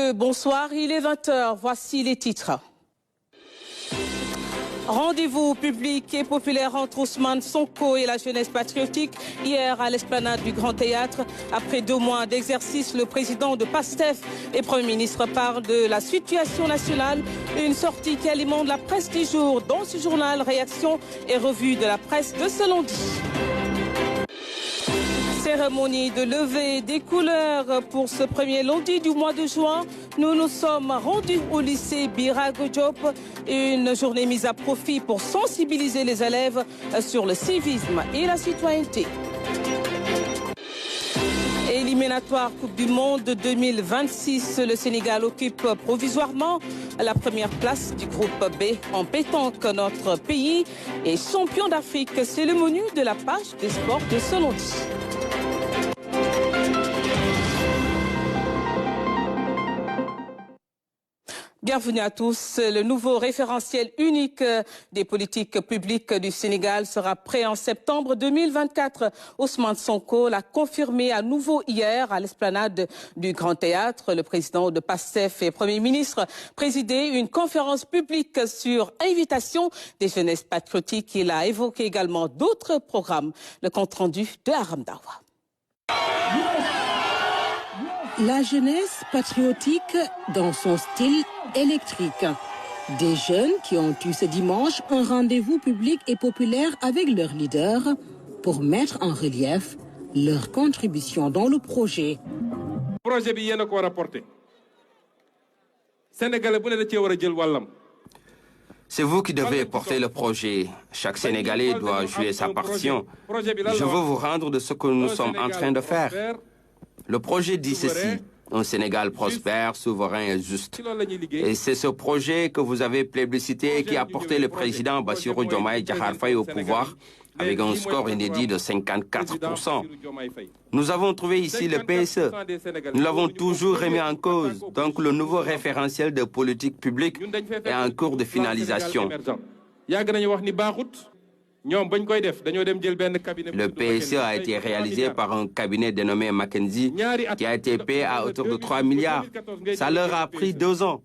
Messieurs, bonsoir. Il est 20h. Voici les titres. Rendez-vous public et populaire entre Ousmane Sonko et la jeunesse patriotique hier à l'esplanade du Grand Théâtre. Après 2 mois d'exercice, le président de PASTEF et Premier ministre parlent de la situation nationale. Une sortie qui alimente la presse du jour. Dans ce journal, réaction et revue de la presse de ce lundi. Cérémonie de levée des couleurs pour ce premier lundi du mois de juin. Nous nous sommes rendus au lycée Birago Diop. Une journée mise à profit pour sensibiliser les élèves sur le civisme et la citoyenneté. Éliminatoire Coupe du Monde 2026, le Sénégal occupe provisoirement la première place du groupe B en pétanque. Notre pays est champion d'Afrique. C'est le menu de la page des sports de ce lundi. Bienvenue à tous. Le nouveau référentiel unique des politiques publiques du Sénégal sera prêt en septembre 2024. Ousmane Sonko l'a confirmé à nouveau hier à l'esplanade du Grand Théâtre. Le président de PASTEF et Premier ministre présidait une conférence publique sur invitation des jeunesses patriotiques. Il a évoqué également d'autres programmes. Le compte-rendu de Aram Dawa. La jeunesse patriotique dans son style électrique. Des jeunes qui ont eu ce dimanche un rendez-vous public et populaire avec leurs leaders pour mettre en relief leur contribution dans le projet. C'est vous qui devez porter le projet. Chaque Sénégalais doit jouer sa partition. Je veux vous rendre de ce que nous sommes en train de faire. Le projet dit ceci, un Sénégal prospère, souverain et juste. Et c'est ce projet que vous avez plébiscité et qui a porté le président Bassirou Diomaye Diakhar Faye au pouvoir avec un score inédit de 54%. Nous avons trouvé ici le PSE. Nous l'avons toujours remis en cause. Donc le nouveau référentiel de politique publique est en cours de finalisation. Le PSE a été réalisé par un cabinet dénommé McKinsey qui a été payé à hauteur de 3 milliards. Ça leur a pris 2 ans.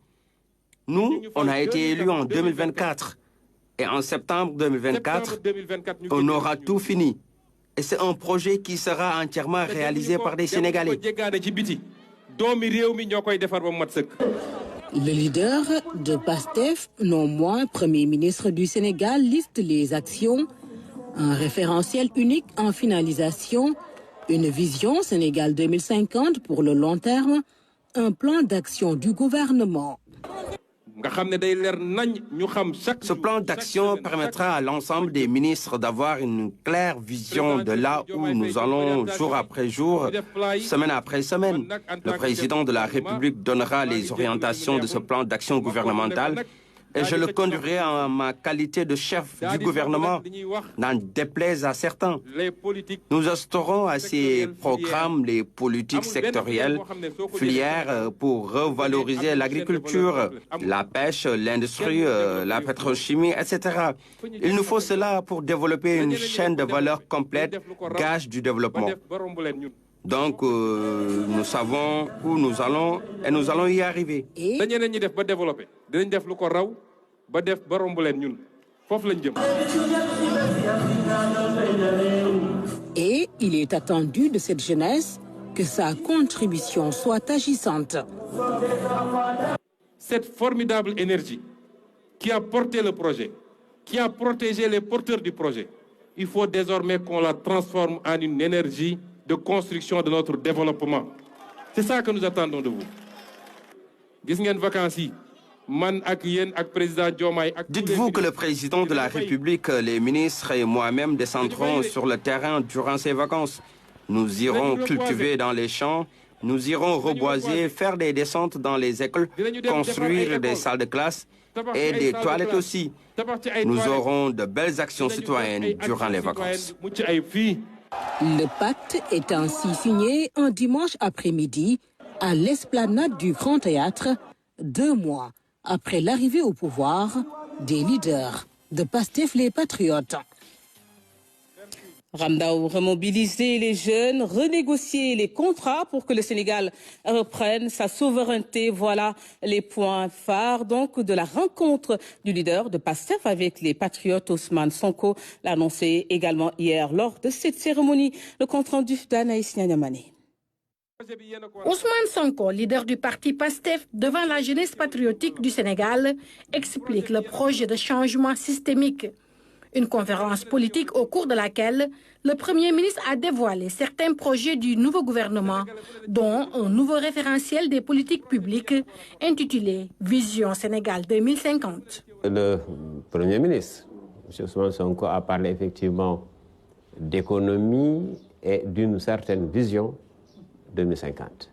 Nous, on a été élus en 2024. Et en septembre 2024, on aura tout fini. Et c'est un projet qui sera entièrement réalisé par des Sénégalais. Le leader de PASTEF, non moins Premier ministre du Sénégal, liste les actions, un référentiel unique en finalisation, une vision Sénégal 2050 pour le long terme, un plan d'action du gouvernement. Ce plan d'action permettra à l'ensemble des ministres d'avoir une claire vision de là où nous allons jour après jour, semaine après semaine. Le président de la République donnera les orientations de ce plan d'action gouvernemental et je le conduirai en ma qualité de chef du gouvernement, n'en déplaise à certains. Nous instaurons à ces programmes les politiques sectorielles, filières pour revaloriser l'agriculture, la pêche, l'industrie, la pétrochimie, etc. Il nous faut cela pour développer une chaîne de valeur complète, gage du développement. Donc, nous savons où nous allons et nous allons y arriver. Et il est attendu de cette jeunesse que sa contribution soit agissante. Cette formidable énergie qui a porté le projet, qui a protégé les porteurs du projet, il faut désormais qu'on la transforme en une énergie de construction de notre développement. C'est ça que nous attendons de vous. Dites-vous que le président de la République, les ministres et moi-même descendrons sur le terrain durant ces vacances. Nous irons cultiver dans les champs, nous irons reboiser, faire des descentes dans les écoles, construire des salles de classe et des toilettes aussi. Nous aurons de belles actions citoyennes durant les vacances. Le pacte est ainsi signé un dimanche après-midi à l'esplanade du Grand Théâtre, 2 mois après l'arrivée au pouvoir des leaders de PASTEF les Patriotes. Ramdao, remobiliser les jeunes, renégocier les contrats pour que le Sénégal reprenne sa souveraineté. Voilà les points phares donc de la rencontre du leader de PASTEF avec les patriotes. Ousmane Sonko l'a annoncé également hier lors de cette cérémonie. Le compte-rendu d'Anaïs Nianyamane. Ousmane Sonko, leader du parti PASTEF devant la jeunesse patriotique du Sénégal, explique le projet de changement systémique. Une conférence politique au cours de laquelle le Premier ministre a dévoilé certains projets du nouveau gouvernement, dont un nouveau référentiel des politiques publiques intitulé Vision Sénégal 2050. Le Premier ministre, M. Ousmane Sonko, a parlé effectivement d'économie et d'une certaine vision 2050.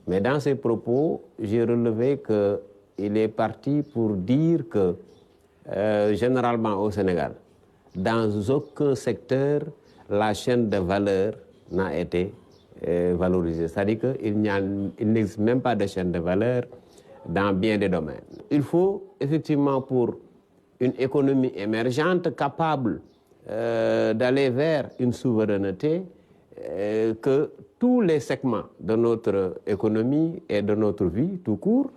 Mais dans ses propos, j'ai relevé qu'il est parti pour dire que généralement au Sénégal, dans aucun secteur, la chaîne de valeur n'a été valorisée. C'est-à-dire qu'il n'existe même pas de chaîne de valeur dans bien des domaines. Il faut effectivement pour une économie émergente capable d'aller vers une souveraineté, que tous les segments de notre économie et de notre vie tout court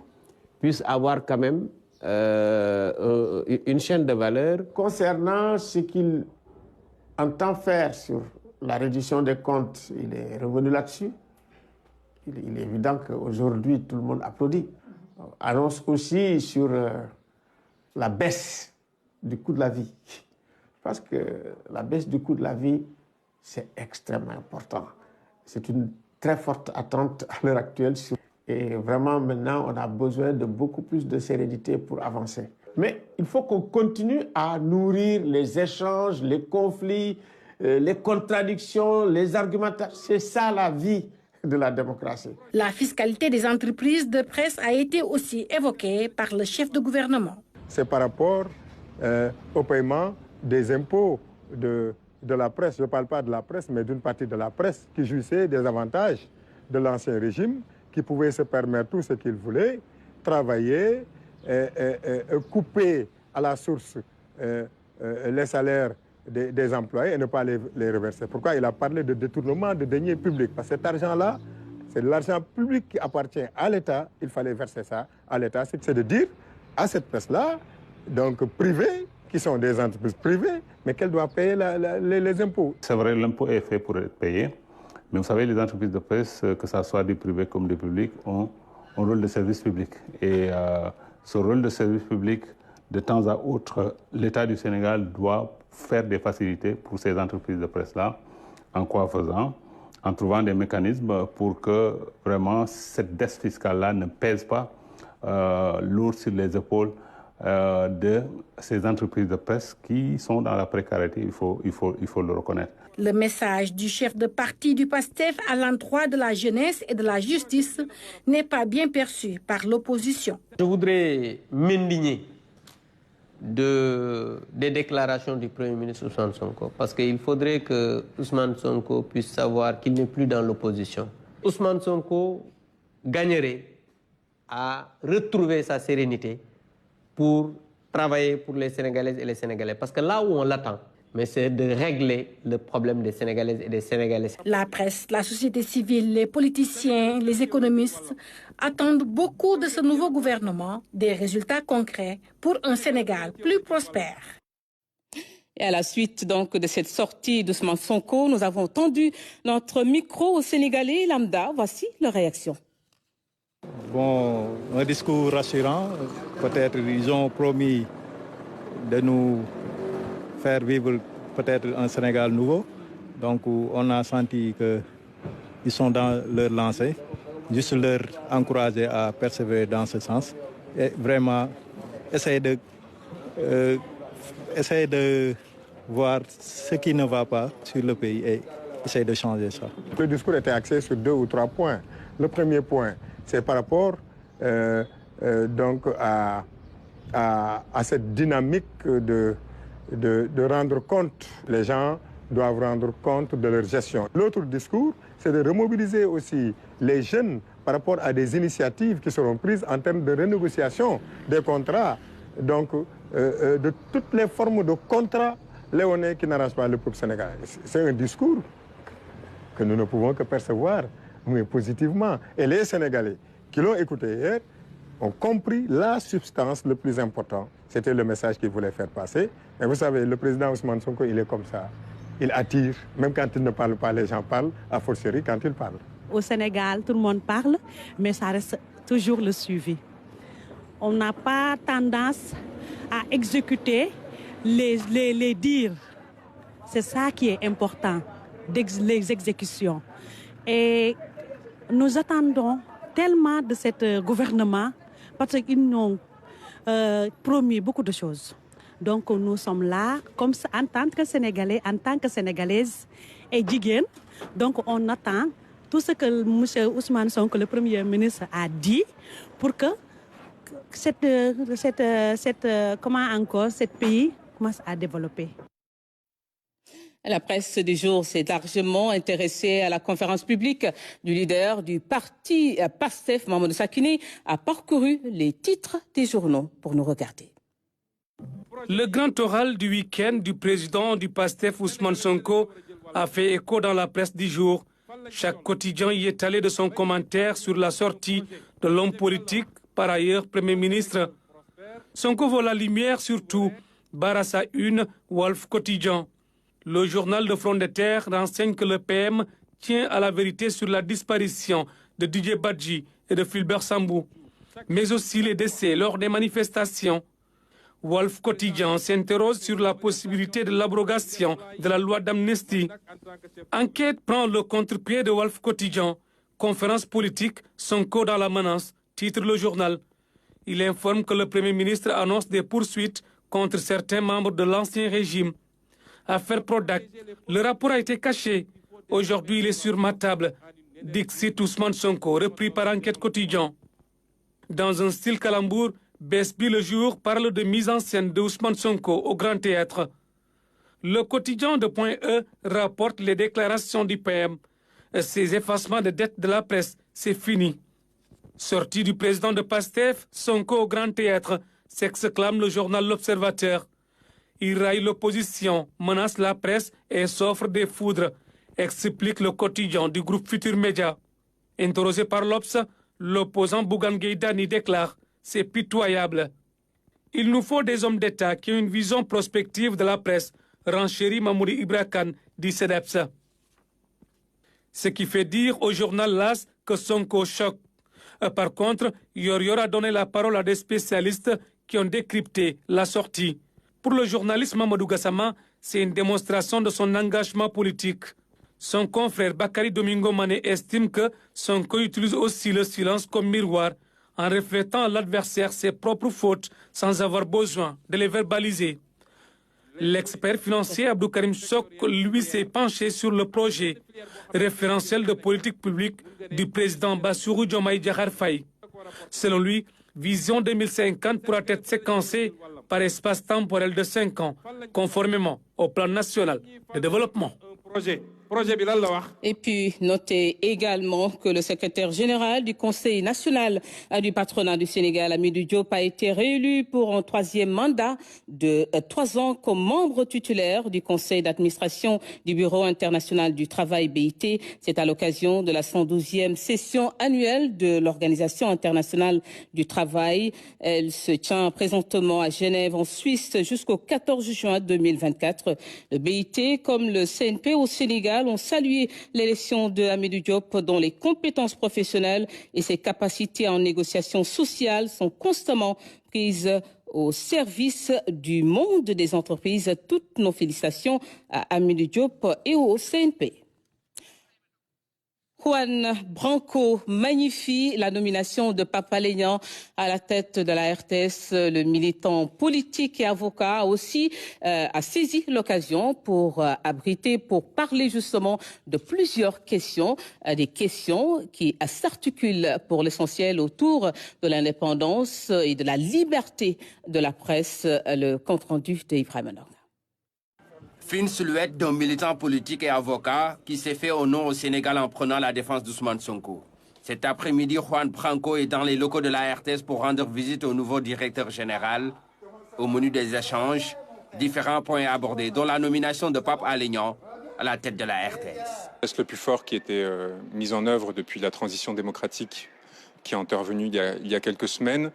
puissent avoir quand même une chaîne de valeur. Concernant ce qu'il entend faire sur la réduction des comptes, il est revenu là-dessus. Il est évident qu'aujourd'hui, tout le monde applaudit. On annonce aussi sur la baisse du coût de la vie. Parce que la baisse du coût de la vie, c'est extrêmement important. C'est une très forte attente à l'heure actuelle. Et vraiment, maintenant, on a besoin de beaucoup plus de sérénité pour avancer. Mais il faut qu'on continue à nourrir les échanges, les conflits, les contradictions, les argumentations. C'est ça la vie de la démocratie. La fiscalité des entreprises de presse a été aussi évoquée par le chef de gouvernement. C'est par rapport au paiement des impôts de la presse. Je ne parle pas de la presse, mais d'une partie de la presse qui jouissait des avantages de l'ancien régime, qui pouvait se permettre tout ce qu'il voulait, travailler, couper à la source les salaires des employés et ne pas les reverser. Pourquoi il a parlé de détournement de deniers publics? Parce que cet argent-là, c'est de l'argent public qui appartient à l'État. Il fallait verser ça à l'État. C'est de dire à cette presse-là, donc privée, qui sont des entreprises privées, mais qu'elles doivent payer les impôts. C'est vrai, l'impôt est fait pour être payé. Mais vous savez, les entreprises de presse, que ce soit du privé comme du public, ont un rôle de service public. Et ce rôle de service public, de temps à autre, l'État du Sénégal doit faire des facilités pour ces entreprises de presse-là. En quoi faisant? En trouvant des mécanismes pour que vraiment cette dette fiscale-là ne pèse pas lourd sur les épaules de ces entreprises de presse qui sont dans la précarité, il faut le reconnaître. Le message du chef de parti du PASTEF à l'endroit de la jeunesse et de la justice n'est pas bien perçu par l'opposition. Je voudrais m'indigner des déclarations du Premier ministre Ousmane Sonko, parce qu'il faudrait que Ousmane Sonko puisse savoir qu'il n'est plus dans l'opposition. Ousmane Sonko gagnerait à retrouver sa sérénité pour travailler pour les Sénégalaises et les Sénégalais. Parce que là où on l'attend, mais c'est de régler le problème des Sénégalaises et des Sénégalais. La presse, la société civile, les politiciens, les économistes attendent beaucoup de ce nouveau gouvernement, des résultats concrets pour un Sénégal plus prospère. Et à la suite donc de cette sortie d'Ousmane Sonko, nous avons tendu notre micro aux Sénégalais lambda. Voici leur réaction. Bon, un discours rassurant. Peut-être ils ont promis de nous faire vivre peut-être un Sénégal nouveau. Donc on a senti qu'ils sont dans leur lancée. Juste leur encourager à persévérer dans ce sens. Et vraiment essayer de voir ce qui ne va pas sur le pays et essayer de changer ça. Le discours était axé sur 2 ou 3 points. Le premier point, c'est par rapport donc à cette dynamique de rendre compte. Les gens doivent rendre compte de leur gestion. L'autre discours, c'est de remobiliser aussi les jeunes par rapport à des initiatives qui seront prises en termes de renégociation des contrats, donc de toutes les formes de contrats léonin qui n'arrange pas le peuple sénégalais. C'est un discours que nous ne pouvons que percevoir, mais positivement. Et les Sénégalais qui l'ont écouté hier ont compris la substance le plus important. C'était le message qu'il voulait faire passer. Et vous savez, le président Ousmane Sonko, il est comme ça. Il attire, même quand il ne parle pas, les gens parlent, à fortiori quand il parle. Au Sénégal, tout le monde parle, mais ça reste toujours le suivi. On n'a pas tendance à exécuter les dires. C'est ça qui est important, les exécutions. Et nous attendons tellement de ce gouvernement parce qu'ils nous ont promis beaucoup de choses. Donc nous sommes là, comme en tant que Sénégalais, en tant que Sénégalaise et Djiguen. Donc on attend tout ce que M. Ousmane Sonko, le Premier ministre, a dit pour que ce pays commence à développer. La presse du jour s'est largement intéressée à la conférence publique du leader du parti PASTEF, Mamadou Sakini, a parcouru les titres des journaux pour nous regarder. Le grand oral du week-end du président du PASTEF, Ousmane Sonko, a fait écho dans la presse du jour. Chaque quotidien y est allé de son commentaire sur la sortie de l'homme politique, par ailleurs Premier ministre. Sonko vaut la lumière surtout, barre à sa une, Wolf Quotidien. Le journal de Front de Terre renseigne que le PM tient à la vérité sur la disparition de Didier Badji et de Fulbert Sambou, mais aussi les décès lors des manifestations. Wolf Quotidien s'interroge sur la possibilité de l'abrogation de la loi d'amnistie. Enquête prend le contre-pied de Wolf Quotidien. Conférence politique, Sonko dans la menace, titre le journal. Il informe que le Premier ministre annonce des poursuites contre certains membres de l'ancien régime. Affaire Prodac, le rapport a été caché. Aujourd'hui, il est sur ma table. Dixit Ousmane Sonko, repris par Enquête Quotidien. Dans un style calembour, Besbi le jour parle de mise en scène de Ousmane Sonko au Grand Théâtre. Le quotidien de Point E rapporte les déclarations du PM. Ces effacements de dettes de la presse, c'est fini. Sortie du président de PASTEF, Sonko au Grand Théâtre, s'exclame le journal L'Observateur. Il raille l'opposition, menace la presse et s'offre des foudres, explique le quotidien du groupe Futur Média. Interrogé par l'Obs, l'opposant Bougane Gueye Dany déclare « C'est pitoyable ». Il nous faut des hommes d'État qui ont une vision prospective de la presse, renchérit Mamoudi Ibra Kane, dit CEDEPS. Ce qui fait dire au journal LAS que Sonko choque. Par contre, Yor a donné la parole à des spécialistes qui ont décrypté la sortie. Pour le journaliste Mamadou Gassama, c'est une démonstration de son engagement politique. Son confrère Bakary Domingo Mané estime que Sonko utilise aussi le silence comme miroir, en reflétant à l'adversaire ses propres fautes sans avoir besoin de les verbaliser. L'expert financier Abdou Karim Sok, lui, s'est penché sur le projet référentiel de politique publique du président Bassirou Diomaye Diakhar Faye. Selon lui, Vision 2050 pourra être séquencée par espace temporel de 5 ans, conformément au plan national de développement. Et puis, notez également que le secrétaire général du Conseil national du patronat du Sénégal, Hamidou Diop, a été réélu pour un 3e mandat de 3 ans comme membre titulaire du Conseil d'administration du Bureau international du travail BIT. C'est à l'occasion de la 112e session annuelle de l'Organisation internationale du travail. Elle se tient présentement à Genève, en Suisse, jusqu'au 14 juin 2024. Le BIT, comme le CNP au Sénégal, ont salué l'élection de Hamidou Diop, dont les compétences professionnelles et ses capacités en négociation sociale sont constamment prises au service du monde des entreprises. Toutes nos félicitations à Hamidou Diop et au CNP. Juan Branco magnifie la nomination de Pape Alé Niang à la tête de la RTS. Le militant politique et avocat aussi a saisi l'occasion pour parler justement de plusieurs questions, des questions qui s'articulent pour l'essentiel autour de l'indépendance et de la liberté de la presse. Le compte-rendu d'Ibrahim Anong. Fine silhouette d'un militant politique et avocat qui s'est fait honneur au Sénégal en prenant la défense d'Ousmane Sonko. Cet après-midi, Juan Branco est dans les locaux de la RTS pour rendre visite au nouveau directeur général. Au menu des échanges, Différents points abordés, dont la nomination de Pape Alé Niang à la tête de la RTS. C'est le plus fort qui était mis en œuvre depuis la transition démocratique qui est intervenue il y a quelques semaines.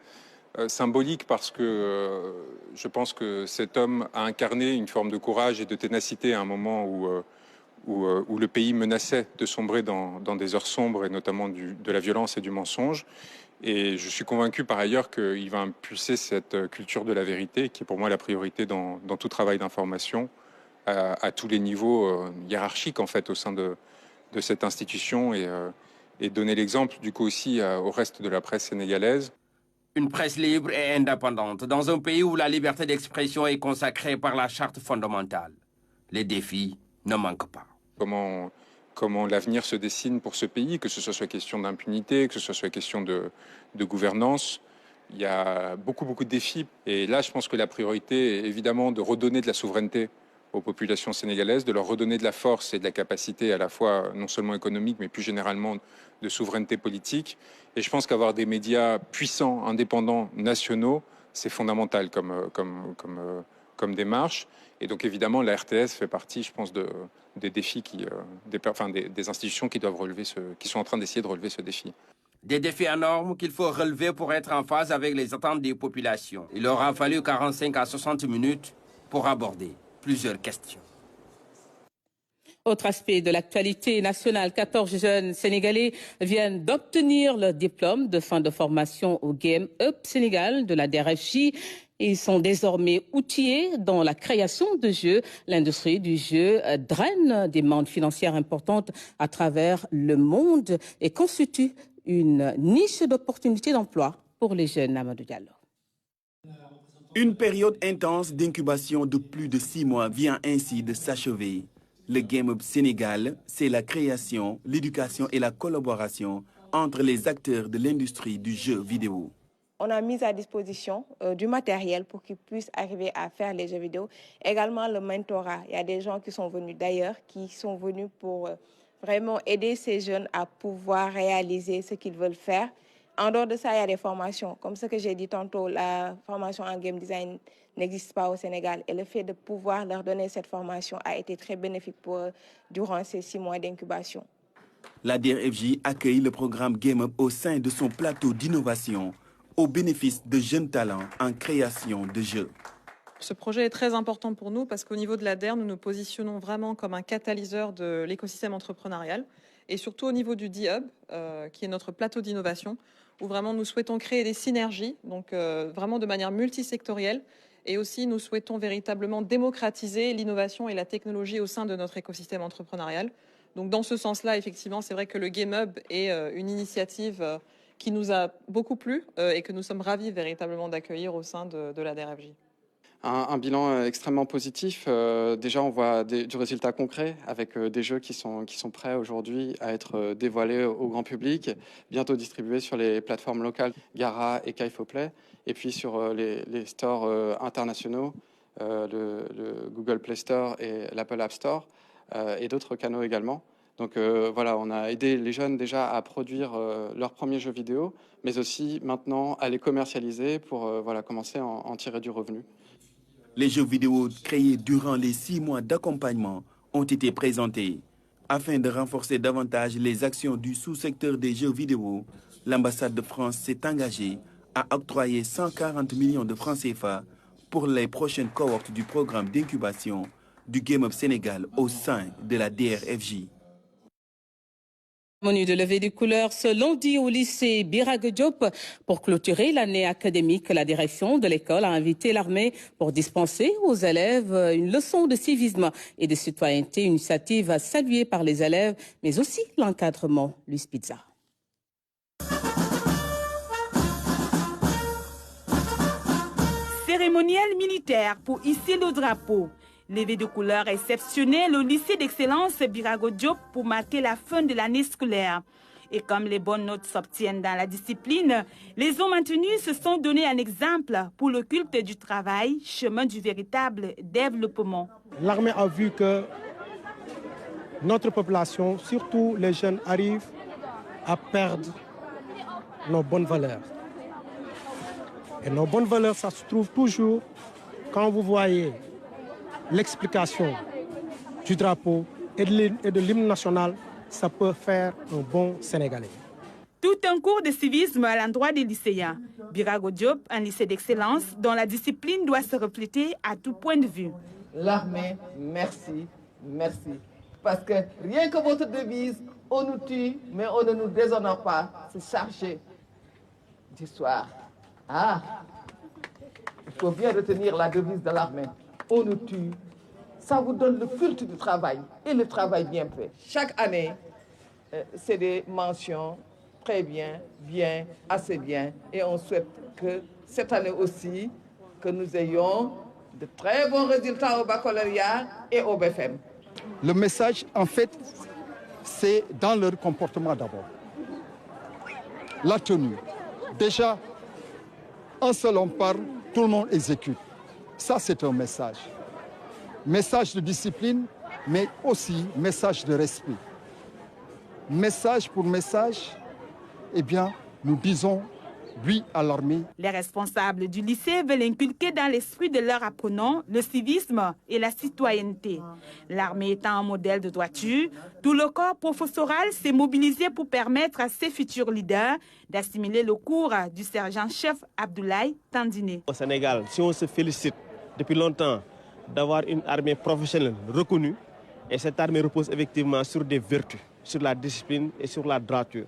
Symbolique parce que je pense que cet homme a incarné une forme de courage et de ténacité à un moment où le pays menaçait de sombrer dans des heures sombres et notamment de la violence et du mensonge. Et je suis convaincu par ailleurs qu'il va impulser cette culture de la vérité qui est pour moi la priorité dans tout travail d'information à tous les niveaux hiérarchiques en fait au sein de cette institution et donner l'exemple du coup aussi au reste de la presse sénégalaise. Une presse libre et indépendante dans un pays où la liberté d'expression est consacrée par la charte fondamentale. Les défis ne manquent pas. Comment l'avenir se dessine pour ce pays, que ce soit question d'impunité, que ce soit question de gouvernance. Il y a beaucoup de défis. Et là, je pense que la priorité est évidemment de redonner de la souveraineté aux populations sénégalaises, de leur redonner de la force et de la capacité à la fois non seulement économique, mais plus généralement de souveraineté politique. Et je pense qu'avoir des médias puissants, indépendants, nationaux, c'est fondamental comme démarche. Et donc évidemment, la RTS fait partie, je pense, des défis des institutions qui doivent qui sont en train d'essayer de relever ce défi. Des défis énormes qu'il faut relever pour être en phase avec les attentes des populations. Il aura fallu 45 à 60 minutes pour aborder plusieurs questions. Autre aspect de l'actualité nationale, 14 jeunes Sénégalais viennent d'obtenir leur diplôme de fin de formation au Game Up Sénégal de la DRFJ. Ils sont désormais outillés dans la création de jeux. L'industrie du jeu draine des demandes financières importantes à travers le monde et constitue une niche d'opportunités d'emploi pour les jeunes. Amadou Diallo. Une période intense d'incubation de plus de 6 mois vient ainsi de s'achever. Le Game Up Sénégal, c'est la création, l'éducation et la collaboration entre les acteurs de l'industrie du jeu vidéo. On a mis à disposition du matériel pour qu'ils puissent arriver à faire les jeux vidéo. Également le mentorat. Il y a des gens qui sont venus d'ailleurs, qui sont venus pour vraiment aider ces jeunes à pouvoir réaliser ce qu'ils veulent faire. En dehors de ça, il y a des formations. Comme ce que j'ai dit tantôt, la formation en game design n'existe pas au Sénégal. Et le fait de pouvoir leur donner cette formation a été très bénéfique pour eux durant ces 6 mois d'incubation. La DRFJ accueille le programme Game Up au sein de son plateau d'innovation au bénéfice de jeunes talents en création de jeux. Ce projet est très important pour nous parce qu'au niveau de la DER, nous nous positionnons vraiment comme un catalyseur de l'écosystème entrepreneurial et surtout au niveau du D-Hub, qui est notre plateau d'innovation, où vraiment nous souhaitons créer des synergies, donc vraiment de manière multisectorielle. Et aussi, nous souhaitons véritablement démocratiser l'innovation et la technologie au sein de notre écosystème entrepreneurial. Donc dans ce sens-là, effectivement, c'est vrai que le Game Hub est une initiative qui nous a beaucoup plu et que nous sommes ravis véritablement d'accueillir au sein de la DRFJ. Un bilan extrêmement positif. Déjà, on voit du résultat concret avec des jeux qui sont prêts aujourd'hui à être dévoilés au grand public, bientôt distribués sur les plateformes locales Gara et Kaifoplay, et puis sur les stores internationaux, le Google Play Store et l'Apple App Store, et d'autres canaux également. Donc voilà, on a aidé les jeunes déjà à produire leurs premiers jeux vidéo, mais aussi maintenant à les commercialiser pour commencer à en tirer du revenu. Les jeux vidéo créés durant les 6 mois d'accompagnement ont été présentés. Afin de renforcer davantage les actions du sous-secteur des jeux vidéo, l'ambassade de France s'est engagée à octroyer 140 millions de francs CFA pour les prochaines cohortes du programme d'incubation du Game Up Sénégal au sein de la DRFJ. Menu de levée des couleurs ce lundi au lycée Birago Diop. Pour clôturer l'année académique, la direction de l'école a invité l'armée pour dispenser aux élèves une leçon de civisme et de citoyenneté, une initiative saluée par les élèves, mais aussi l'encadrement. Luis Pizza. Cérémoniel militaire pour hisser le drapeau. Levée de couleurs exceptionnelle au lycée d'excellence Birago Diop pour marquer la fin de l'année scolaire. Et comme les bonnes notes s'obtiennent dans la discipline, les hommes maintenus se sont donné un exemple pour le culte du travail, chemin du véritable développement. L'armée a vu que notre population, surtout les jeunes, arrivent à perdre nos bonnes valeurs. Et nos bonnes valeurs, ça se trouve toujours quand vous voyez l'explication du drapeau et de l'hymne national, ça peut faire un bon Sénégalais. Tout un cours de civisme à l'endroit des lycéens. Birago Diop, un lycée d'excellence dont la discipline doit se refléter à tout point de vue. L'armée, merci, merci. Parce que rien que votre devise, on nous tue, mais on ne nous déshonore pas. C'est chargé d'histoire. Ah, il faut bien retenir la devise de l'armée. On nous tue. Ça vous donne le culte du travail et le travail bien fait. Chaque année, c'est des mentions très bien, bien, assez bien. Et on souhaite que cette année aussi, que nous ayons de très bons résultats au baccalauréat et au BFM. Le message, en fait, c'est dans leur comportement d'abord. La tenue. Déjà, un seul homme parle, tout le monde exécute. Ça, c'est un message. Message de discipline, mais aussi message de respect. Message pour message, eh bien, nous disons oui à l'armée. Les responsables du lycée veulent inculquer dans l'esprit de leurs apprenants le civisme et la citoyenneté. L'armée étant un modèle de droiture, tout le corps professoral s'est mobilisé pour permettre à ses futurs leaders d'assimiler le cours du sergent-chef Abdoulaye Tandine. Au Sénégal, si on se félicite depuis longtemps d'avoir une armée professionnelle reconnue, et cette armée repose effectivement sur des vertus, sur la discipline et sur la droiture.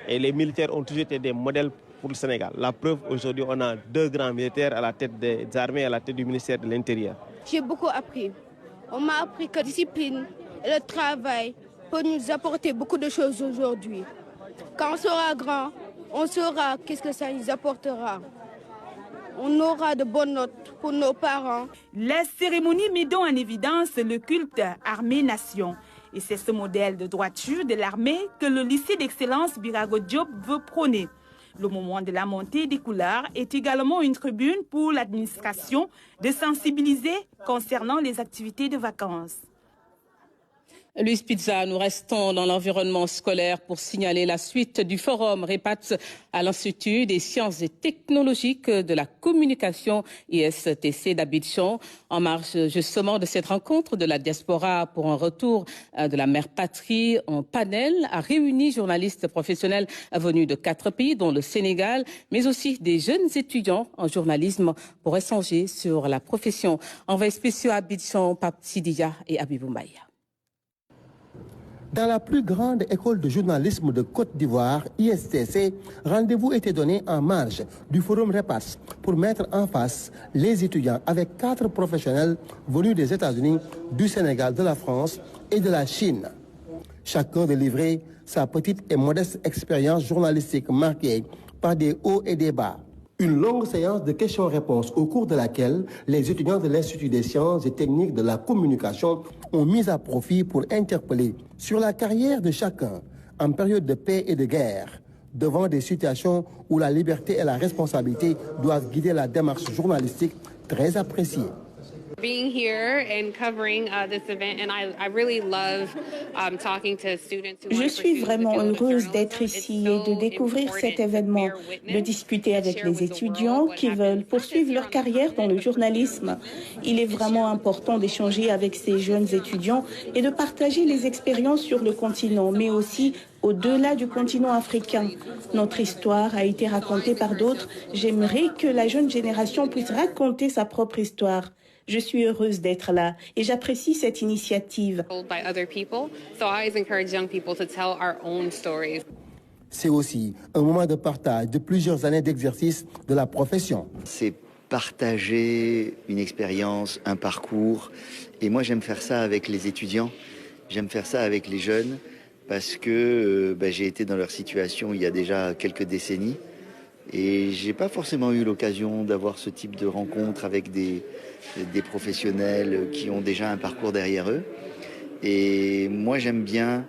Et les militaires ont toujours été des modèles pour le Sénégal. La preuve, aujourd'hui, on a 2 grands militaires à la tête des armées, à la tête du ministère de l'Intérieur. J'ai beaucoup appris. On m'a appris que la discipline et le travail peuvent nous apporter beaucoup de choses aujourd'hui. Quand on sera grand, on saura qu'est-ce que ça nous apportera. On aura de bonnes notes pour nos parents. La cérémonie met donc en évidence le culte armée-nation. Et c'est ce modèle de droiture de l'armée que le lycée d'excellence Birago Diop veut prôner. Le moment de la montée des couleurs est également une tribune pour l'administration de sensibiliser concernant les activités de vacances. Louise Pizza, nous restons dans l'environnement scolaire pour signaler la suite du forum REPATS à l'Institut des sciences et technologiques de la communication ISTC d'Abidjan. En marge justement de cette rencontre de la diaspora pour un retour de la mère patrie, un panel a réuni journalistes professionnels venus de 4 pays, dont le Sénégal, mais aussi des jeunes étudiants en journalisme pour échanger sur la profession. Envoyés spéciaux à Abidjan, Pape Sidiya et Abibou Mbaye. Dans la plus grande école de journalisme de Côte d'Ivoire, ISTC, rendez-vous était donné en marge du forum REPATS pour mettre en face les étudiants avec 4 professionnels venus des États-Unis, du Sénégal, de la France et de la Chine. Chacun de livrer sa petite et modeste expérience journalistique marquée par des hauts et des bas. Une longue séance de questions-réponses au cours de laquelle les étudiants de l'Institut des sciences et techniques de la communication ont mis à profit pour interpeller sur la carrière de chacun en période de paix et de guerre, devant des situations où la liberté et la responsabilité doivent guider la démarche journalistique très appréciée. Being here and covering this event, and I really love talking to students. Je suis vraiment heureuse d'être ici et de découvrir cet événement, de discuter avec les étudiants qui veulent poursuivre leur carrière dans le journalisme. Il est vraiment important d'échanger avec ces jeunes étudiants et de partager les expériences sur le continent, mais aussi au-delà du continent africain. Notre histoire a été racontée par d'autres. J'aimerais que la jeune génération puisse raconter sa propre histoire. Je suis heureuse d'être là et j'apprécie cette initiative. C'est aussi un moment de partage de plusieurs années d'exercice de la profession. C'est partager une expérience, un parcours. Et moi, j'aime faire ça avec les étudiants, j'aime faire ça avec les jeunes, parce que j'ai été dans leur situation il y a déjà quelques décennies. Et j'ai pas forcément eu l'occasion d'avoir ce type de rencontre avec des professionnels qui ont déjà un parcours derrière eux. Et moi, j'aime bien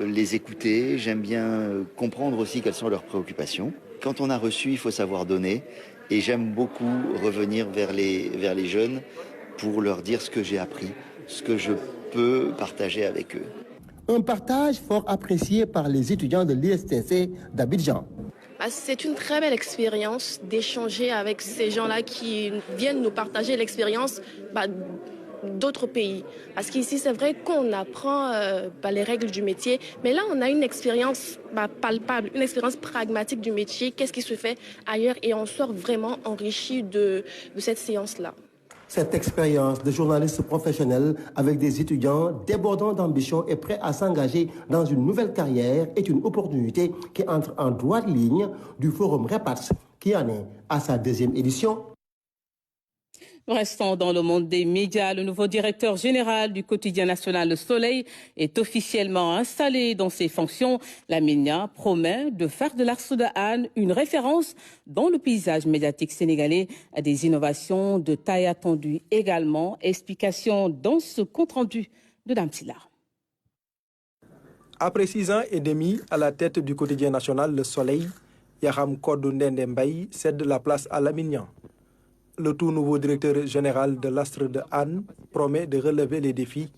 les écouter, j'aime bien comprendre aussi quelles sont leurs préoccupations. Quand on a reçu, il faut savoir donner. Et j'aime beaucoup revenir vers les jeunes pour leur dire ce que j'ai appris, ce que je peux partager avec eux. Un partage fort apprécié par les étudiants de l'ISTC d'Abidjan. C'est une très belle expérience d'échanger avec ces gens-là qui viennent nous partager l'expérience d'autres pays. Parce qu'ici, c'est vrai qu'on apprend les règles du métier, mais là, on a une expérience palpable, une expérience pragmatique du métier, qu'est-ce qui se fait ailleurs, et on sort vraiment enrichi de cette séance-là. Cette expérience de journaliste professionnel avec des étudiants débordants d'ambition et prêts à s'engager dans une nouvelle carrière est une opportunité qui entre en droite ligne du Forum Repars qui en est à sa 2e édition. Restons dans le monde des médias. Le nouveau directeur général du quotidien national Le Soleil est officiellement installé dans ses fonctions. Lamine Niang promet de faire de l'Arceau Hann une référence dans le paysage médiatique sénégalais. Des innovations de taille attendue également. Explication dans ce compte-rendu de Dame Silla. Après 6 ans et demi à la tête du quotidien national Le Soleil, Yaram Kodou Ndende Mbaye cède la place à Lamine Niang. Le tout nouveau directeur général de l'Astre de Hann promet de relever les défis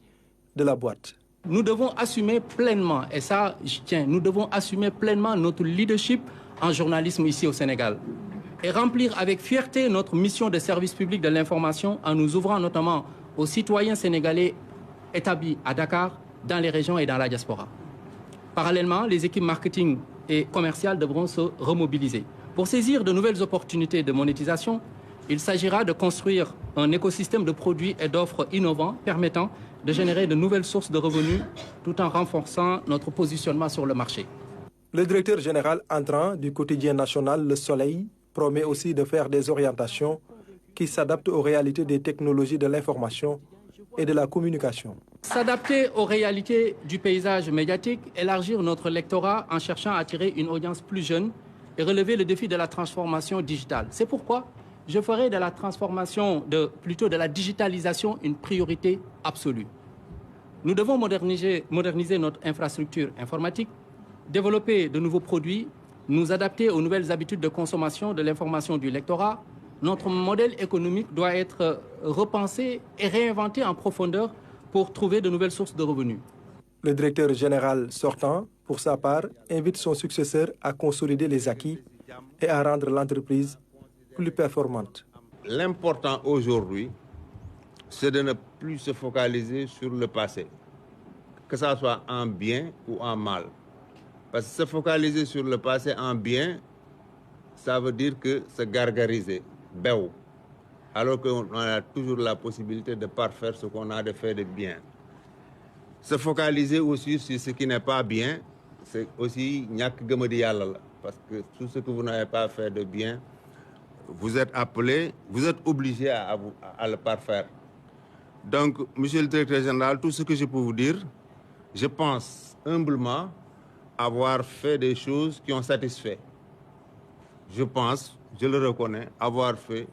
de la boîte. Nous devons assumer pleinement, et ça je tiens, nous devons assumer pleinement notre leadership en journalisme ici au Sénégal et remplir avec fierté notre mission de service public de l'information en nous ouvrant notamment aux citoyens sénégalais établis à Dakar, dans les régions et dans la diaspora. Parallèlement, les équipes marketing et commerciales devront se remobiliser. Pour saisir de nouvelles opportunités de monétisation, il s'agira de construire un écosystème de produits et d'offres innovants permettant de générer de nouvelles sources de revenus tout en renforçant notre positionnement sur le marché. Le directeur général entrant du quotidien national Le Soleil promet aussi de faire des orientations qui s'adaptent aux réalités des technologies de l'information et de la communication. S'adapter aux réalités du paysage médiatique, élargir notre lectorat en cherchant à attirer une audience plus jeune et relever le défi de la transformation digitale. C'est pourquoi je ferai de la transformation, plutôt de la digitalisation, une priorité absolue. Nous devons moderniser notre infrastructure informatique, développer de nouveaux produits, nous adapter aux nouvelles habitudes de consommation de l'information du lectorat. Notre modèle économique doit être repensé et réinventé en profondeur pour trouver de nouvelles sources de revenus. Le directeur général sortant, pour sa part, invite son successeur à consolider les acquis et à rendre l'entreprise plus performante. L'important aujourd'hui, c'est de ne plus se focaliser sur le passé, que ça soit en bien ou en mal. Parce que se focaliser sur le passé en bien, ça veut dire que se gargariser, béou, alors qu'on a toujours la possibilité de parfaire ce qu'on a de fait de bien. Se focaliser aussi sur ce qui n'est pas bien, c'est aussi ñak gëmadi yalla la, parce que tout ce que vous n'avez pas fait de bien, vous êtes appelé, vous êtes obligé à le parfaire. Donc, monsieur le directeur général, tout ce que je peux vous dire, je pense humblement avoir fait des choses qui ont satisfait. Je pense, je le reconnais, avoir fait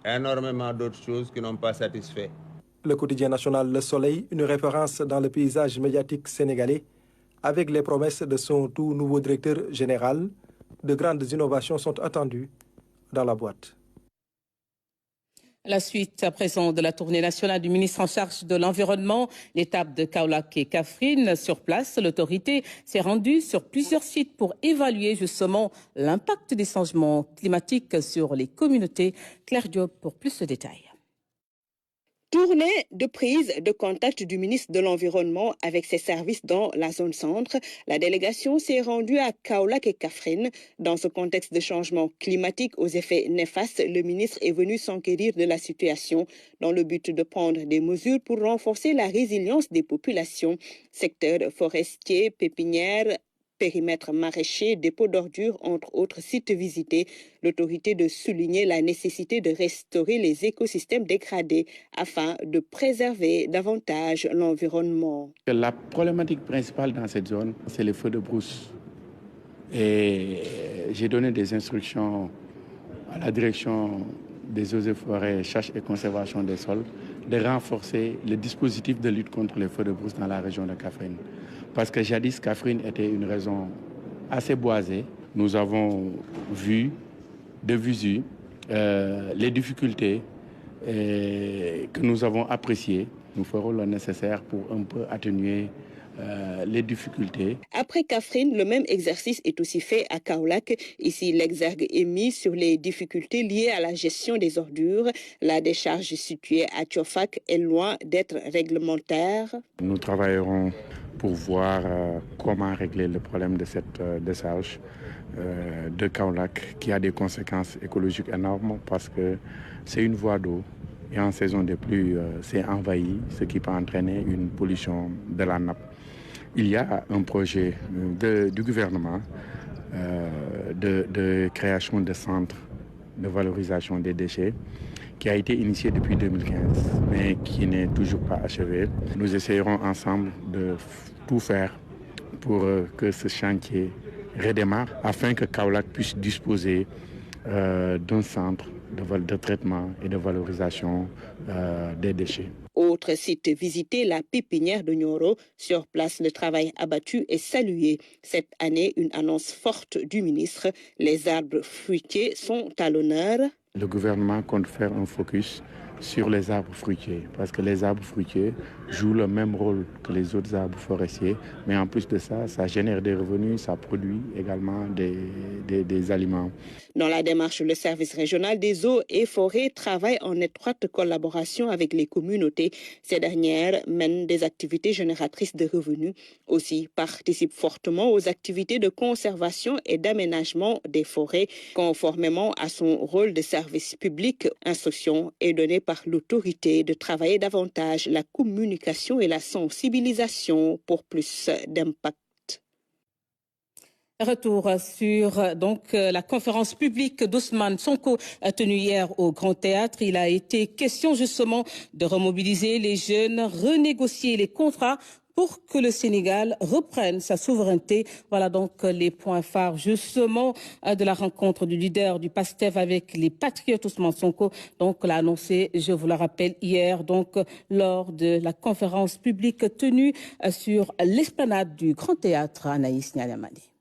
énormément d'autres choses qui n'ont pas satisfait. Le quotidien national Le Soleil, une référence dans le paysage médiatique sénégalais, avec les promesses de son tout nouveau directeur général, de grandes innovations sont attendues dans la boîte. La suite à présent de la tournée nationale du ministre en charge de l'environnement, l'étape de Kaolack et Kaffrine. Sur place, l'autorité s'est rendue sur plusieurs sites pour évaluer justement l'impact des changements climatiques sur les communautés. Claire Diop pour plus de détails. Tournée de prise de contact du ministre de l'Environnement avec ses services dans la zone centre, la délégation s'est rendue à Kaolack et Kaffrine. Dans ce contexte de changement climatique aux effets néfastes, le ministre est venu s'enquérir de la situation dans le but de prendre des mesures pour renforcer la résilience des populations. Secteurs forestiers, pépinières, périmètre maraîcher, dépôt d'ordures, entre autres sites visités. L'autorité de souligner la nécessité de restaurer les écosystèmes dégradés afin de préserver davantage l'environnement. La problématique principale dans cette zone, c'est les feux de brousse. Et j'ai donné des instructions à la direction des eaux et forêts, chasse et conservation des sols de renforcer le dispositif de lutte contre les feux de brousse dans la région de Kaffrine. Parce que jadis, Kaffrine était une région assez boisée. Nous avons vu de visu les difficultés que nous avons appréciées. Nous ferons le nécessaire pour un peu atténuer les difficultés. Après Kaffrine, le même exercice est aussi fait à Kaolack. Ici, l'exergue est mis sur les difficultés liées à la gestion des ordures. La décharge située à Tiofak est loin d'être réglementaire. Nous travaillerons pour voir comment régler le problème de cette décharge de Kaolack qui a des conséquences écologiques énormes parce que c'est une voie d'eau. Et en saison de pluie, c'est envahi, ce qui peut entraîner une pollution de la nappe. Il y a un projet du gouvernement de création de centres de valorisation des déchets qui a été initié depuis 2015, mais qui n'est toujours pas achevé. Nous essayerons ensemble de tout faire pour que ce chantier redémarre afin que Kaolack puisse disposer d'un centre de traitement et de valorisation des déchets. Autre site visité, la pépinière de Nioro. Sur place, le travail abattu est salué. Cette année, une annonce forte du ministre. Les arbres fruitiers sont à l'honneur. Le gouvernement compte faire un focus sur les arbres fruitiers, parce que les arbres fruitiers jouent le même rôle que les autres arbres forestiers, mais en plus de ça, ça génère des revenus, ça produit également des aliments. Dans la démarche, le service régional des eaux et forêts travaille en étroite collaboration avec les communautés. Ces dernières mènent des activités génératrices de revenus, aussi participent fortement aux activités de conservation et d'aménagement des forêts, conformément à son rôle de service public. Instruction est donnée par l'autorité de travailler davantage la communication et la sensibilisation pour plus d'impact. Retour sur la conférence publique d'Ousmane Sonko tenue hier au Grand Théâtre. Il a été question justement de remobiliser les jeunes, renégocier les contrats pour que le Sénégal reprenne sa souveraineté. Voilà donc les points phares justement de la rencontre du leader du PASTEF avec les patriotes. Ousmane Sonko donc l'a annoncé, je vous le rappelle, hier donc lors de la conférence publique tenue sur l'esplanade du Grand Théâtre. Anaïs Nyaliamani.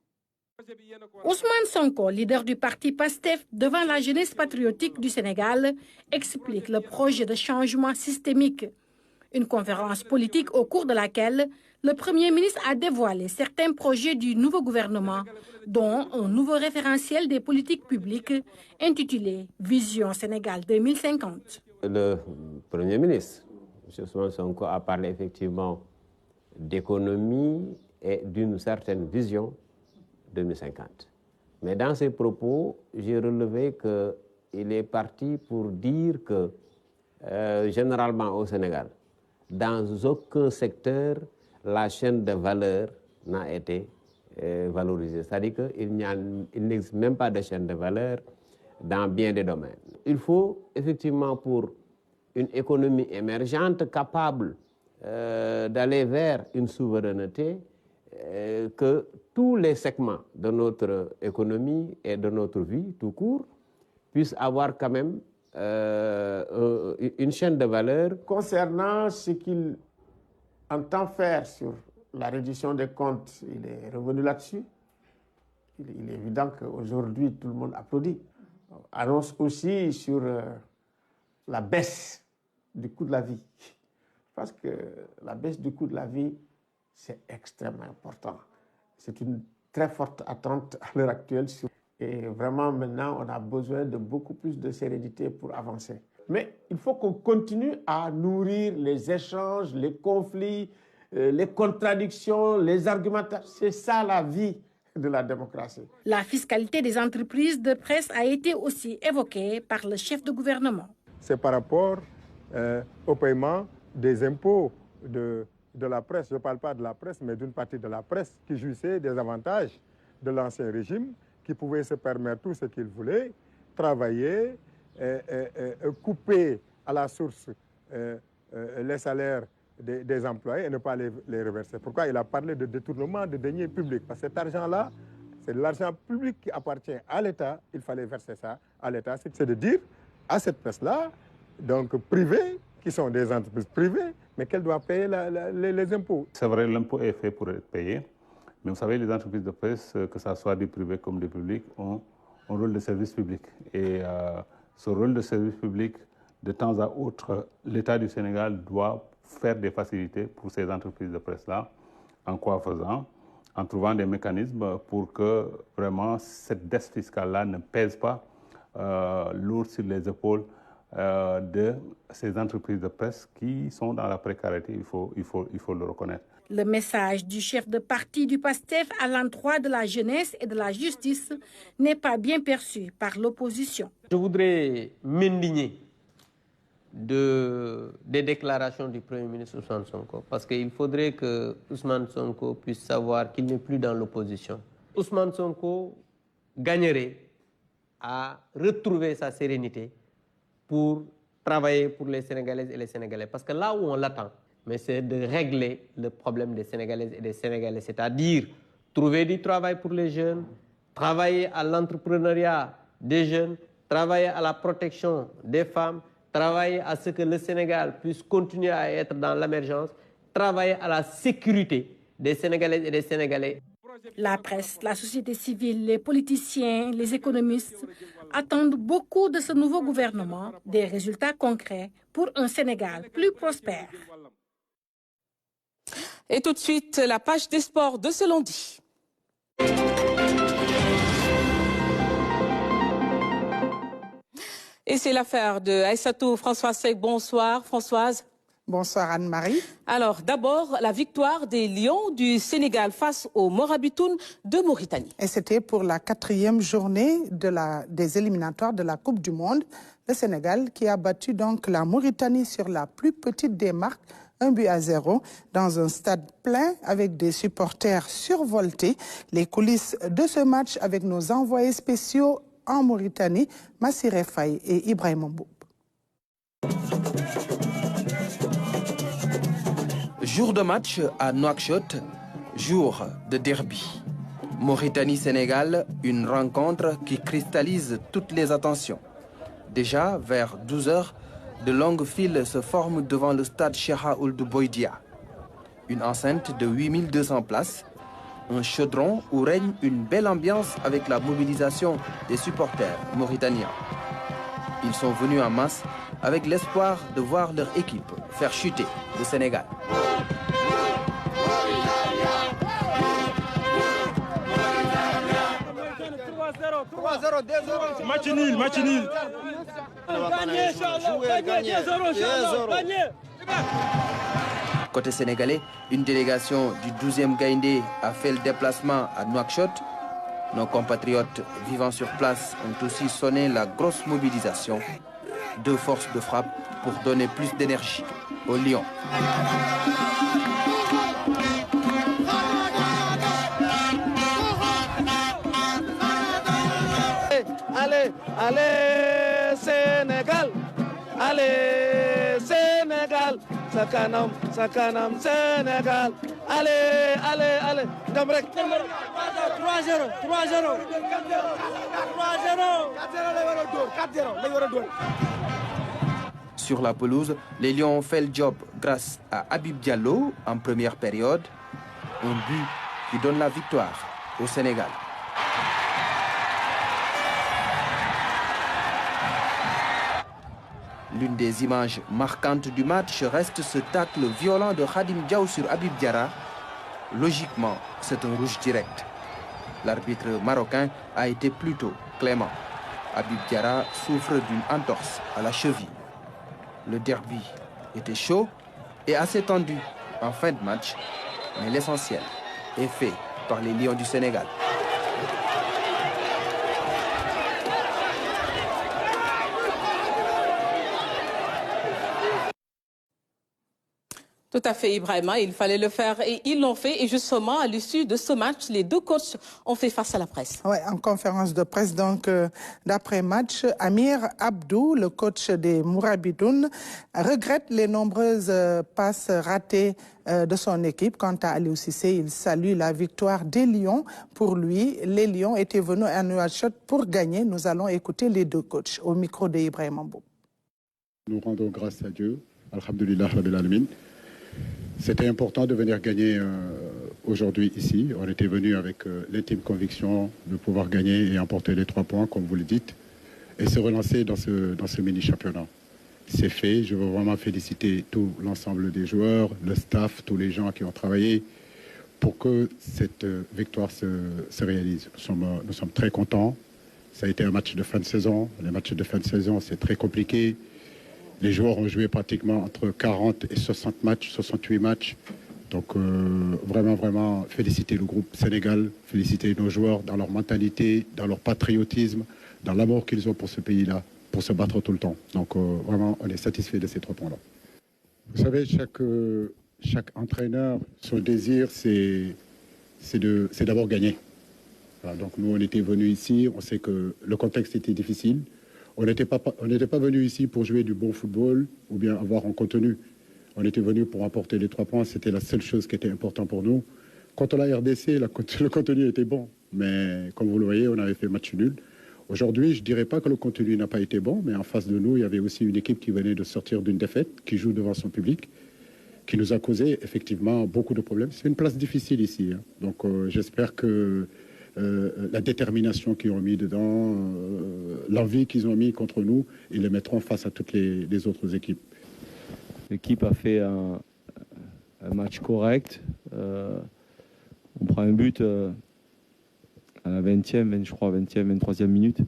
Ousmane Sonko, leader du parti PASTEF devant la jeunesse patriotique du Sénégal, explique le projet de changement systémique. Une conférence politique au cours de laquelle le Premier ministre a dévoilé certains projets du nouveau gouvernement, dont un nouveau référentiel des politiques publiques intitulé Vision Sénégal 2050. Le Premier ministre, M. Ousmane Sonko, a parlé effectivement d'économie et d'une certaine vision 2050. Mais dans ses propos, j'ai relevé qu'il est parti pour dire que généralement au Sénégal, dans aucun secteur, la chaîne de valeur n'a été valorisée. C'est-à-dire qu'il n'existe même pas de chaîne de valeur dans bien des domaines. Il faut effectivement pour une économie émergente capable d'aller vers une souveraineté, que tous les segments de notre économie et de notre vie tout court puissent avoir quand même une chaîne de valeur. Concernant ce qu'il entend faire sur la réduction des comptes, il est revenu là-dessus. Il est évident qu'aujourd'hui, tout le monde applaudit. Annonce aussi sur la baisse du coût de la vie. Parce que la baisse du coût de la vie, c'est extrêmement important. C'est une très forte attente à l'heure actuelle. Et vraiment, maintenant, on a besoin de beaucoup plus de sérénité pour avancer. Mais il faut qu'on continue à nourrir les échanges, les conflits, les contradictions, les argumentations. C'est ça la vie de la démocratie. La fiscalité des entreprises de presse a été aussi évoquée par le chef de gouvernement. C'est par rapport au paiement des impôts de la presse. Je ne parle pas de la presse, mais d'une partie de la presse qui jouissait des avantages de l'ancien régime, qui pouvait se permettre tout ce qu'il voulait, travailler, couper à la source les salaires des employés et ne pas les reverser. Pourquoi il a parlé de détournement de deniers publics? Parce que cet argent-là, c'est de l'argent public qui appartient à l'État. Il fallait verser ça à l'État. C'est de dire à cette presse-là, donc privée, qui sont des entreprises privées, mais qu'elles doivent payer les impôts. C'est vrai, l'impôt est fait pour être payé. Mais vous savez, les entreprises de presse, que ce soit du privé comme du public, ont un rôle de service public. Et ce rôle de service public, de temps à autre, l'État du Sénégal doit faire des facilités pour ces entreprises de presse-là, En quoi faisant? En trouvant des mécanismes pour que vraiment cette dette fiscale-là ne pèse pas lourd sur les épaules de ces entreprises de presse qui sont dans la précarité, il faut le reconnaître. Le message du chef de parti du PASTEF à l'endroit de la jeunesse et de la justice n'est pas bien perçu par l'opposition. Je voudrais m'indigner des déclarations du Premier ministre Ousmane Sonko, parce qu'il faudrait que Ousmane Sonko puisse savoir qu'il n'est plus dans l'opposition. Ousmane Sonko gagnerait à retrouver sa sérénité pour travailler pour les Sénégalaises et les Sénégalais. Parce que là où on l'attend, mais c'est de régler le problème des Sénégalaises et des Sénégalais, c'est-à-dire trouver du travail pour les jeunes, travailler à l'entrepreneuriat des jeunes, travailler à la protection des femmes, travailler à ce que le Sénégal puisse continuer à être dans l'émergence, travailler à la sécurité des Sénégalaises et des Sénégalais. La presse, la société civile, les politiciens, les économistes attendent beaucoup de ce nouveau gouvernement, des résultats concrets pour un Sénégal plus prospère. Et tout de suite, la page des sports de ce lundi. Et c'est l'affaire de Aïssatou Françoise Seck. Bonsoir Françoise. Bonsoir Anne-Marie. Alors d'abord, la victoire des Lions du Sénégal face aux Morabitoun de Mauritanie. Et c'était pour la 4e journée des éliminatoires de la Coupe du Monde. Le Sénégal qui a battu donc la Mauritanie sur la plus petite des marques, 1-0, dans un stade plein avec des supporters survoltés. Les coulisses de ce match avec nos envoyés spéciaux en Mauritanie, Massiré Faye et Ibrahim Mboub. Jour de match à Nouakchott, jour de derby. Mauritanie-Sénégal, une rencontre qui cristallise toutes les attentions. Déjà, vers 12 h, de longues files se forment devant le stade Cheikha Ould Boïdia. Une enceinte de 8200 places, un chaudron où règne une belle ambiance avec la mobilisation des supporters mauritaniens. Ils sont venus en masse avec l'espoir de voir leur équipe faire chuter le Sénégal. Match nul, match nul. Côté sénégalais, une délégation du 12e Gaïndé a fait le déplacement à Nouakchott. Nos compatriotes vivant sur place ont aussi sonné la grosse mobilisation. 2 forces de frappe pour donner plus d'énergie aux Lions. Allez, allez, Sénégal, allez, Sénégal, Sakanam, Sakanam, Sénégal, allez, allez, allez, Damrek, 3-0, 3-0, 3-0, 4-0, Sur la pelouse, les Lions ont fait le job grâce à Habib Diallo en première période. Un but qui donne la victoire au Sénégal. L'une des images marquantes du match reste ce tacle violent de Khadim Diaw sur Habib Diarra. Logiquement, c'est un rouge direct. L'arbitre marocain a été plutôt clément. Habib Diarra souffre d'une entorse à la cheville. Le derby était chaud et assez tendu en fin de match, mais l'essentiel est fait par les Lions du Sénégal. Tout à fait, Ibrahima, il fallait le faire et ils l'ont fait. Et justement, à l'issue de ce match, les deux coachs ont fait face à la presse. Oui, en conférence de presse, donc, d'après-match, Amir Abdou, le coach des Mourabidoun, regrette les nombreuses passes ratées de son équipe. Quant à Aliou Cissé, il salue la victoire des Lions. Pour lui, les Lions étaient venus à Nouakchott pour gagner. Nous allons écouter les deux coachs au micro de Ibrahim Mboub. Nous rendons grâce à Dieu. Alhamdulillah Rabbil Alamin. C'était important de venir gagner aujourd'hui ici. On était venu avec l'intime conviction de pouvoir gagner et emporter les 3 points, comme vous le dites, et se relancer dans ce mini-championnat. C'est fait. Je veux vraiment féliciter tout l'ensemble des joueurs, le staff, tous les gens qui ont travaillé pour que cette victoire se réalise. Nous sommes très contents. Ça a été un match de fin de saison. Les matchs de fin de saison, c'est très compliqué. Les joueurs ont joué pratiquement entre 40 et 60 matchs, 68 matchs. Donc vraiment, féliciter le groupe Sénégal, féliciter nos joueurs dans leur mentalité, dans leur patriotisme, dans l'amour qu'ils ont pour ce pays-là, pour se battre tout le temps. Donc vraiment, on est satisfait de ces 3 points-là. Vous savez, chaque entraîneur, son désir, c'est d'abord gagner. Voilà, donc nous, on était venus ici, on sait que le contexte était difficile. On n'était pas venus ici pour jouer du bon football ou bien avoir un contenu. On était venus pour apporter les 3 points, c'était la seule chose qui était importante pour nous. Contre la RDC, le contenu était bon, mais comme vous le voyez, on avait fait match nul. Aujourd'hui, je ne dirais pas que le contenu n'a pas été bon, mais en face de nous, il y avait aussi une équipe qui venait de sortir d'une défaite, qui joue devant son public, qui nous a causé effectivement beaucoup de problèmes. C'est une place difficile ici, hein. Donc j'espère que la détermination qu'ils ont mis dedans, l'envie qu'ils ont mis contre nous, ils les mettront face à toutes les autres équipes. L'équipe a fait un match correct. On prend un but à la 20e, 23e minute.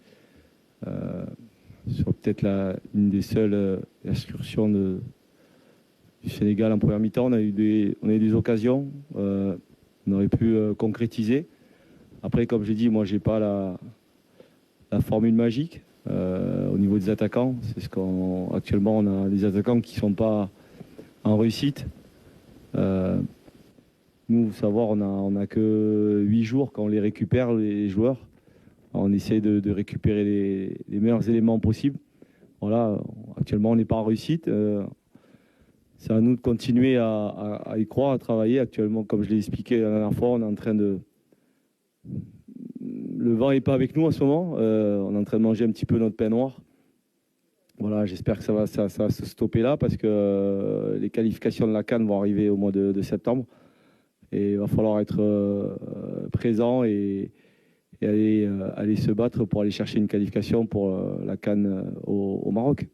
Sur peut-être une des seules excursions du Sénégal en première mi-temps. On a eu des occasions. On aurait pu concrétiser. Après, comme j'ai dit, moi, j'ai pas la formule magique. Au niveau des attaquants, actuellement on a des attaquants qui ne sont pas en réussite. Nous, savoir, on n'a que 8 jours quand on les récupère, les joueurs. On essaie de récupérer les meilleurs éléments possibles. Voilà, actuellement on n'est pas en réussite. C'est à nous de continuer à y croire, à travailler. Actuellement, comme je l'ai expliqué la dernière fois, on est en train de... Le vent n'est pas avec nous en ce moment. On est en train de manger un petit peu notre pain noir. Voilà, j'espère que ça va se stopper là parce que les qualifications de la CAN vont arriver au mois de septembre. Et il va falloir être présent et aller se battre pour aller chercher une qualification pour la CAN au Maroc.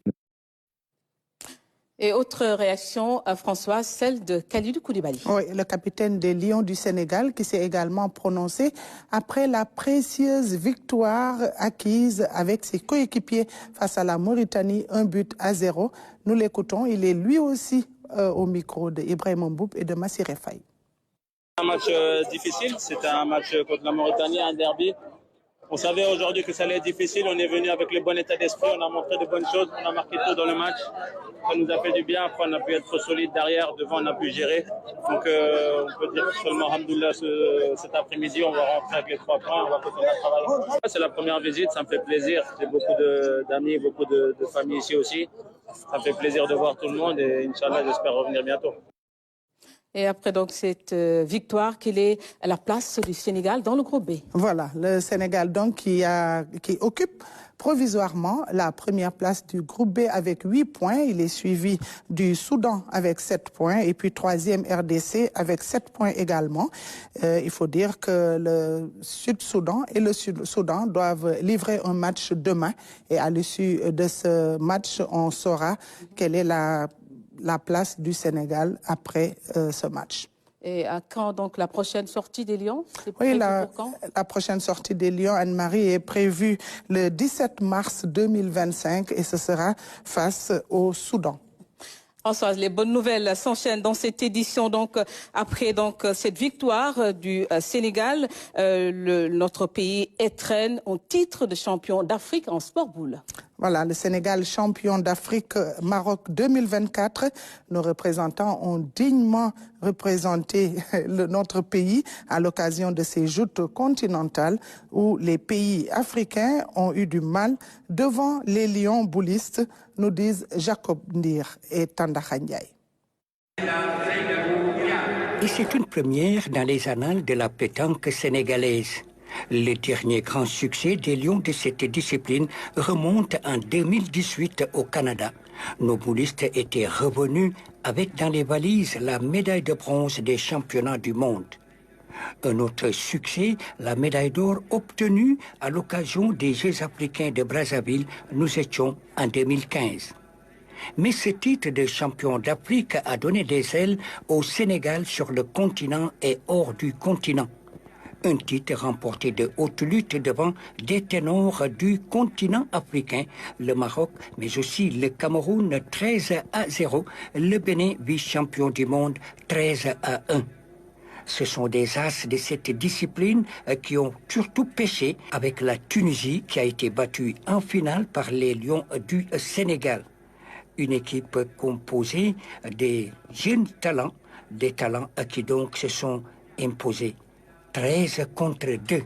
Et autre réaction, François, celle de Kalidou Koulibaly. Oui, le capitaine des Lions du Sénégal qui s'est également prononcé après la précieuse victoire acquise avec ses coéquipiers face à la Mauritanie, 1-0. Nous l'écoutons, il est lui aussi au micro d'Ibrahim Mboub et de Massiré Faye. Un match difficile, c'était un match contre la Mauritanie, un derby. On savait aujourd'hui que ça allait être difficile, on est venu avec le bon état d'esprit, on a montré de bonnes choses, on a marqué tout dans le match. Ça nous a fait du bien, après on a pu être solide derrière, devant on a pu gérer. Donc on peut dire seulement alhamdoulilah cet après-midi, on va rentrer avec les 3 points, on va continuer à travailler. C'est la première visite, ça me fait plaisir, j'ai beaucoup d'amis, beaucoup de familles ici aussi. Ça me fait plaisir de voir tout le monde et Inch'Allah j'espère revenir bientôt. Et après donc cette victoire, quelle est la place du Sénégal dans le groupe B? Voilà, le Sénégal donc qui occupe provisoirement la première place du groupe B avec 8 points. Il est suivi du Soudan avec 7 points et puis 3e RDC avec 7 points également. Il faut dire que le Sud-Soudan et le Sud-Soudan doivent livrer un match demain et à l'issue de ce match, on saura quelle est la place du Sénégal après ce match. Et à quand donc la prochaine sortie des Lions? Oui, la prochaine sortie des Lions, Anne-Marie, est prévue le 17 mars 2025 et ce sera face au Soudan. Françoise, les bonnes nouvelles s'enchaînent dans cette édition. Donc, après cette victoire du Sénégal, notre pays étrenne au titre de champion d'Afrique en sport boule. Voilà, le Sénégal champion d'Afrique Maroc 2024. Nos représentants ont dignement représenté notre pays à l'occasion de ces joutes continentales où les pays africains ont eu du mal devant les lions boulistes, nous disent Jacob Ndir et Tanda Khandiaï. Et c'est une première dans les annales de la pétanque sénégalaise. Le dernier grand succès des Lions de cette discipline remonte en 2018 au Canada. Nos boulistes étaient revenus avec dans les valises la médaille de bronze des championnats du monde. Un autre succès, la médaille d'or obtenue à l'occasion des Jeux africains de Brazzaville, nous étions en 2015. Mais ce titre de champion d'Afrique a donné des ailes au Sénégal sur le continent et hors du continent. Un titre remporté de haute lutte devant des ténors du continent africain, le Maroc, mais aussi le Cameroun 13-0, le Bénin vice-champion du monde 13-1. Ce sont des as de cette discipline qui ont surtout pêché avec la Tunisie qui a été battue en finale par les Lions du Sénégal. Une équipe composée des jeunes talents, des talents qui donc se sont imposés. 13 contre 2.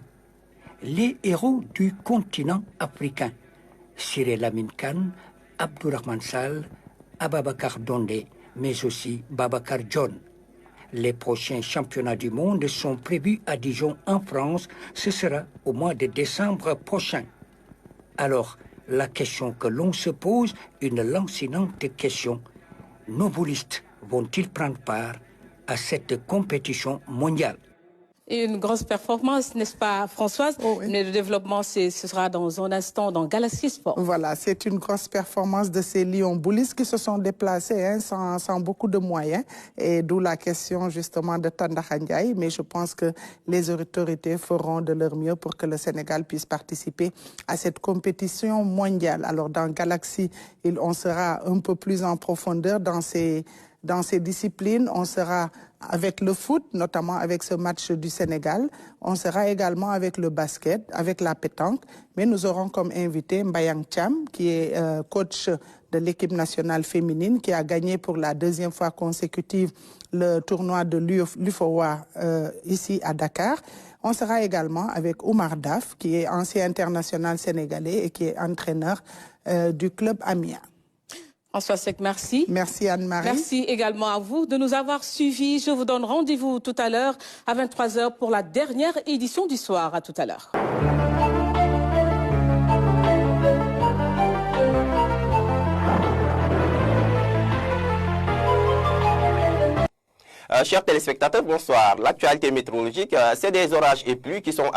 Les héros du continent africain. Cyril Lamine Kane, Abdourahmane Sall, Ababakar Dondé, mais aussi Babacar John. Les prochains championnats du monde sont prévus à Dijon en France. Ce sera au mois de décembre prochain. Alors, la question que l'on se pose, une lancinante question. Nos boulistes vont-ils prendre part à cette compétition mondiale? Et une grosse performance, n'est-ce pas, Françoise? Oui. Mais le développement, ce sera dans un instant dans Galaxy Sport. Voilà, c'est une grosse performance de ces Lions Boulis qui se sont déplacés sans beaucoup de moyens. Et d'où la question justement de Tandakha Ndiaye. Mais je pense que les autorités feront de leur mieux pour que le Sénégal puisse participer à cette compétition mondiale. Alors dans Galaxy, on sera un peu plus en profondeur dans ces disciplines. On sera avec le foot, notamment avec ce match du Sénégal. On sera également avec le basket, avec la pétanque. Mais nous aurons comme invité Mbayang Thiam, qui est coach de l'équipe nationale féminine, qui a gagné pour la deuxième fois consécutive le tournoi de l'UFOA ici à Dakar. On sera également avec Oumar Daf, qui est ancien international sénégalais et qui est entraîneur du club Amiens. François Seck, merci. Merci Anne-Marie. Merci également à vous de nous avoir suivis. Je vous donne rendez-vous tout à l'heure à 23h pour la dernière édition du soir. À tout à l'heure. Chers téléspectateurs, bonsoir. L'actualité météorologique, c'est des orages et pluies qui sont